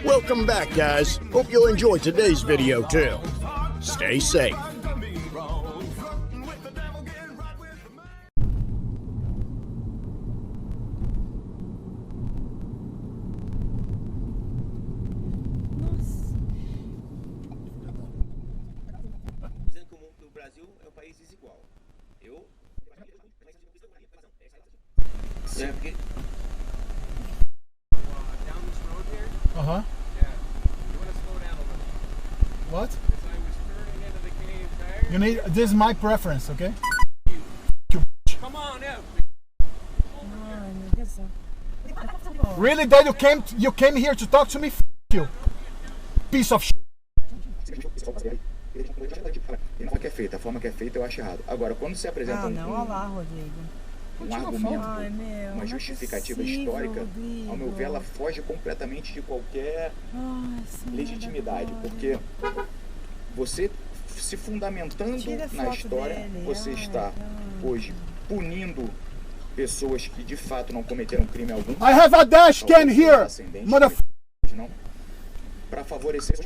Welcome back, guys. Hope you'll enjoy today's video too. Stay safe. Dizendo que o Brasil é um país desigual. Yeah, down this road here? Uh-huh. Yeah. You want to slow down a little. What? Because I was turning into the Canadian Tire. You need, this is my preference, okay? Come on out. Really, Dad, you came here to talk to me? F you. Piece of shit. Ele fala que é feita, a forma que é feita eu acho errado. Agora, quando se apresenta um argumento, uma justificativa histórica, ao meu ver, ela foge completamente de qualquer legitimidade, porque você se fundamentando na história, você está hoje punindo pessoas que de fato não cometeram crime algum. I have a dashcam here, motherfucker. Para favorecer.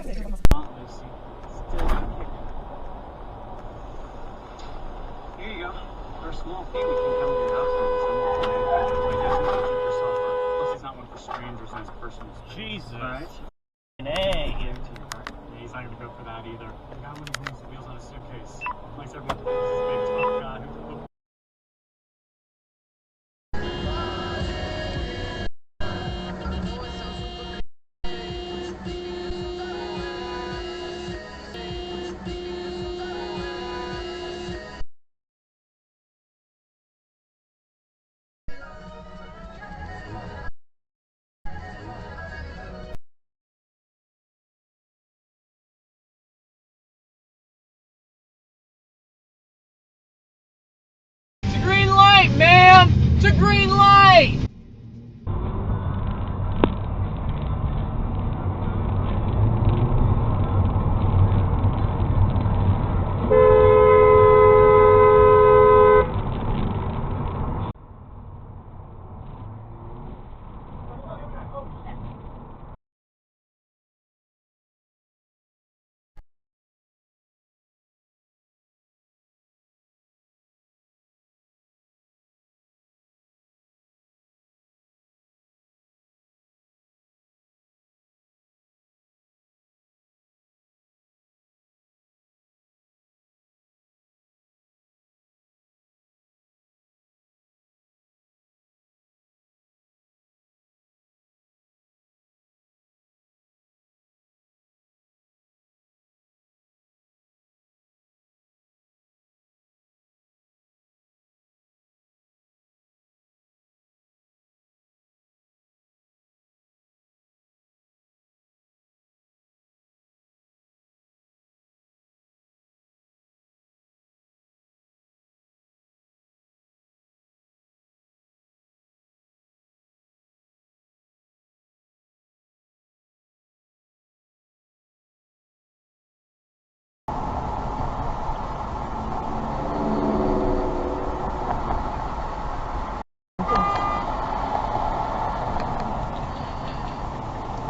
Here you go. For a small fee, we can come to your house and yourself up. Plus, he's not one for strangers and his personal. Jesus. All right. Hey. Yeah, he's not gonna go for that either. The guy when he moves the wheels on a suitcase, likes everyone to think he's a big tough guy. Green light, ma'am! It's a green light!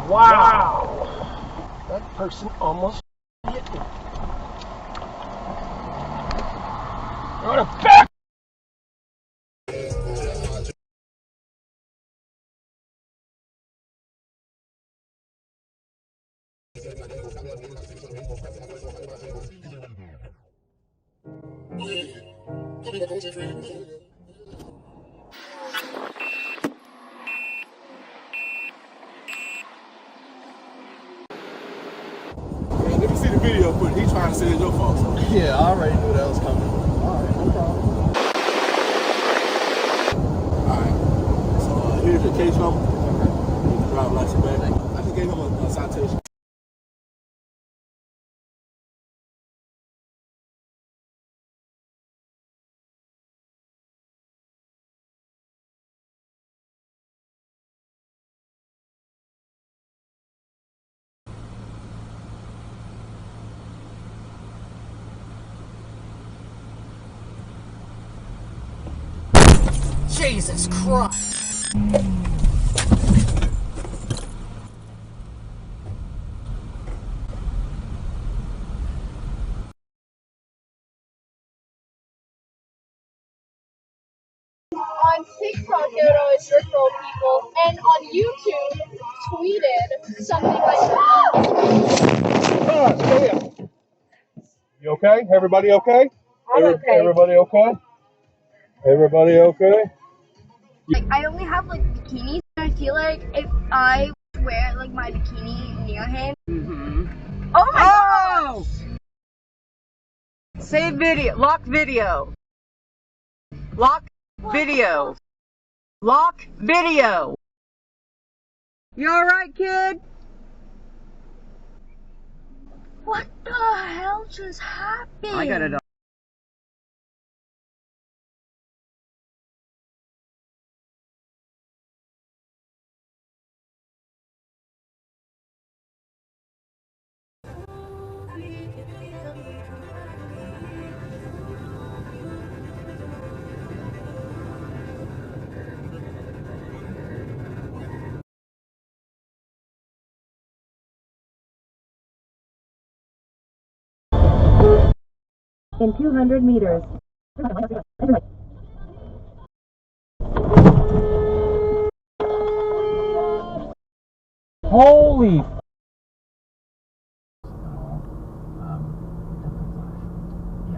Wow! That person almost hit me. You're a back! Let me see the video footage. He's trying to say it's your fault. So. Yeah, I already knew that was coming. Alright, no problem. Alright. So here's your case number. Okay. You can drive license back. I just gave him a citation. Jesus Christ! on TikTok, it would always rickroll people, and on YouTube, tweeted something like that. You okay? Everybody okay? I'm okay. Everybody okay? Everybody okay? Like, I only have like bikinis, and I feel like if I wear like my bikini near him. Oh my god! Save video. Lock video. Lock video. Lock video. You alright, kid? What the hell just happened? I got it all. In 200 meters. Holy yeah,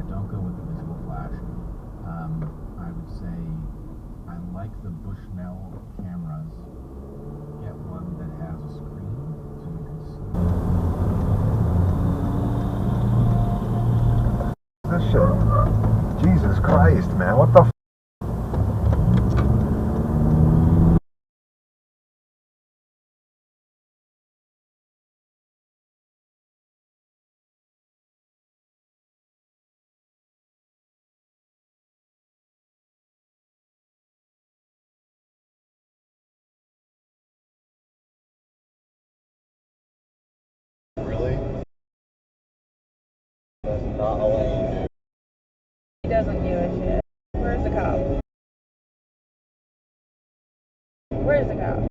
don't go with the visible flash. I would say I like the Bushnell cameras. Get one that has a screen so you can see. This shit. Jesus Christ, man. What the f? Really? That's not all I do. He doesn't give a shit. Where's the cop? Where's the cop?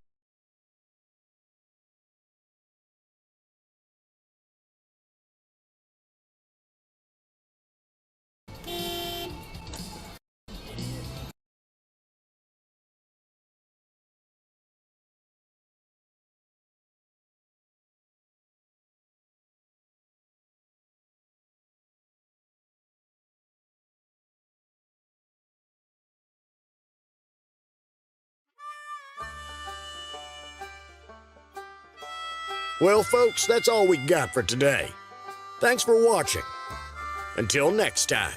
Well, folks, that's all we got for today. Thanks for watching. Until next time.